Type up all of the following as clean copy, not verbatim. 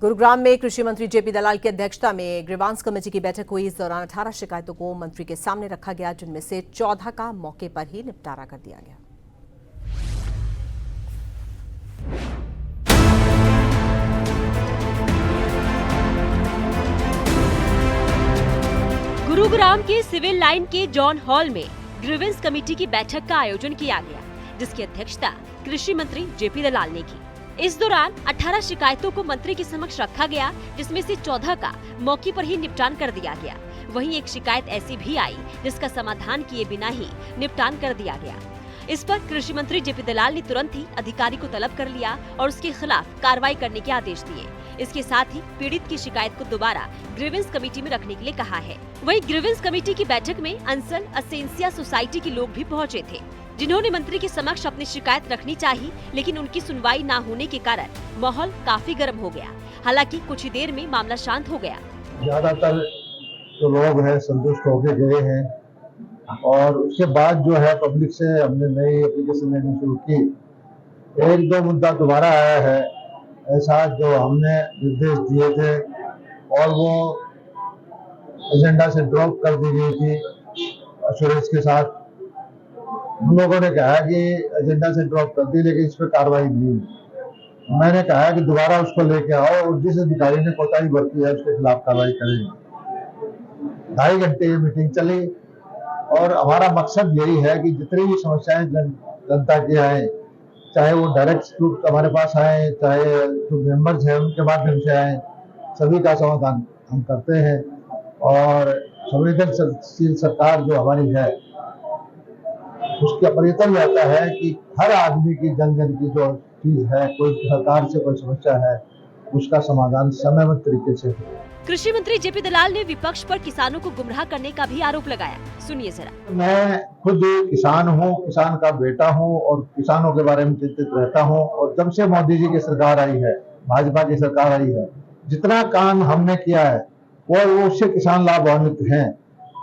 गुरुग्राम में कृषि मंत्री जेपी दलाल की अध्यक्षता में ग्रीवांस कमेटी की बैठक हुई। इस दौरान 18 शिकायतों को मंत्री के सामने रखा गया, जिनमें से 14 का मौके पर ही निपटारा कर दिया गया। गुरुग्राम के सिविल लाइन के जॉन हॉल में ग्रीवेंस कमेटी की बैठक का आयोजन किया गया, जिसकी अध्यक्षता कृषि मंत्री जेपी दलाल ने की। इस दौरान 18 शिकायतों को मंत्री के समक्ष रखा गया, जिसमें से 14 का मौके पर ही निपटान कर दिया गया। वहीं एक शिकायत ऐसी भी आई जिसका समाधान किए बिना ही निपटान कर दिया गया। इस पर कृषि मंत्री जेपी दलाल ने तुरंत ही अधिकारी को तलब कर लिया और उसके खिलाफ कार्रवाई करने के आदेश दिए। इसके साथ ही पीड़ित की शिकायत को दोबारा ग्रीवेंस कमेटी में रखने के लिए कहा है। वहीं ग्रीवेंस कमेटी की बैठक में अंसल असेंसिया सोसाइटी के लोग भी पहुंचे थे, जिन्होंने मंत्री के समक्ष अपनी शिकायत रखनी चाहिए, लेकिन उनकी सुनवाई न होने के कारण माहौल काफी गर्म हो गया। हालांकि कुछ ही देर में मामला शांत हो गया। ज्यादातर जो लोग हैं संतुष्ट होके गए हैं और उसके बाद जो है पब्लिक से हमने नई एप्लीकेशन लेनी शुरू की। एक दो मुद्दा दोबारा आया है ऐसा जो हमने निर्देश दिए थे और वो एजेंडा से ड्रॉप कर दी गई थी सुरेश के साथ। हम लोगों ने कहा कि एजेंडा से ड्रॉप कर दी, लेकिन इस पर कार्रवाई नहीं। मैंने कहा कि दोबारा उसको लेके आओ और जिस अधिकारी ने कोताही बरती है उसके खिलाफ कार्रवाई करेंगे। 2.5 घंटे ये मीटिंग चली और हमारा मकसद यही है कि जितनी भी समस्याएं जनता की आए, चाहे वो डायरेक्ट रूप हमारे पास आए, चाहे जो मेंबर्स हैं उनके माध्यम से आए, सभी का समाधान हम करते हैं। और संवेदनशील सरकार जो हमारी है उसका परिवर्तन रहता है कि हर आदमी की जन की जो चीज है, कोई सरकार से कोई समस्या है, उसका समाधान समयबद्ध तरीके से हो। कृषि मंत्री जेपी दलाल ने विपक्ष पर किसानों को गुमराह करने का भी आरोप लगाया। सुनिए जरा। मैं खुद किसान हूँ, किसान का बेटा हूँ और किसानों के बारे में चिंतित रहता हूँ। और जब से मोदी जी की सरकार आई है, भाजपा की सरकार आई है, जितना काम हमने किया है वो उससे किसान लाभान्वित हैं।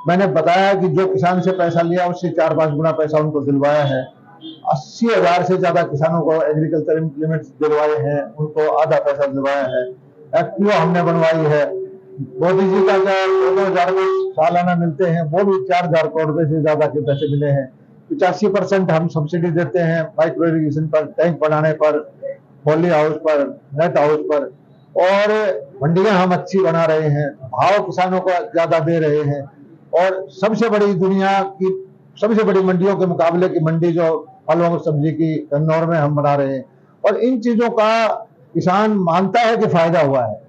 मैंने बताया कि जो किसान से पैसा लिया उससे 4-5 गुना पैसा उनको दिलवाया है। 80,000 से ज्यादा किसानों को एग्रीकल्चर इम्प्लीमेंट्स दिलवाए हैं, उनको आधा पैसा दिलवाया है। एफपीओ हमने बनवाई है। मोदी जी का जो 2,000 सालाना मिलते हैं वो भी 4,000 करोड़ रुपए से ज्यादा के पैसे मिले हैं। 85% हम सब्सिडी देते हैं माइक्रो इरिगेशन पर, टैंक बनाने पर, पॉली हाउस पर, नेट हाउस पर। और मंडियां हम अच्छी बना रहे हैं, भाव किसानों को ज्यादा दे रहे हैं। और सबसे बड़ी दुनिया की सबसे बड़ी मंडियों के मुकाबले की मंडी जो फलों और सब्जी की कन्नौर में हम बना रहे हैं। और इन चीजों का किसान मानता है कि फायदा हुआ है,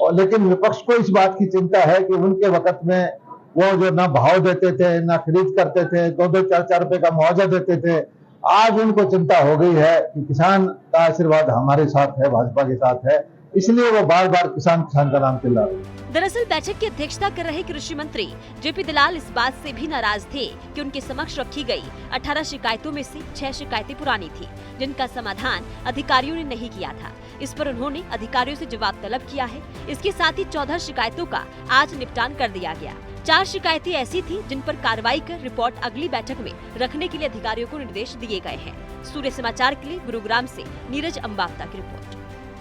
और लेकिन विपक्ष को इस बात की चिंता है कि उनके वक्त में वो जो ना भाव देते थे, ना खरीद करते थे, 2-2, 4-4 रुपए का मुआवजा देते थे। आज उनको चिंता हो गई है कि किसान का आशीर्वाद हमारे साथ है, भाजपा के साथ है, इसलिए वो बार बार किसान का नाम चिल्ला रहे हैं। दरअसल बैठक की अध्यक्षता कर रहे कृषि मंत्री जेपी दलाल इस बात से भी नाराज थे कि उनके समक्ष रखी गई 18 शिकायतों में से 6 शिकायतें पुरानी थी, जिनका समाधान अधिकारियों ने नहीं किया था। इस पर उन्होंने अधिकारियों से जवाब तलब किया है। इसके साथ ही 14 शिकायतों का आज निपटान कर दिया गया। 4 शिकायतें ऐसी थी जिन पर कार्रवाई कर रिपोर्ट अगली बैठक में रखने के लिए अधिकारियों को निर्देश दिए गए हैं। सूर्य समाचार के लिए गुरुग्राम से नीरज अम्बावता की रिपोर्ट।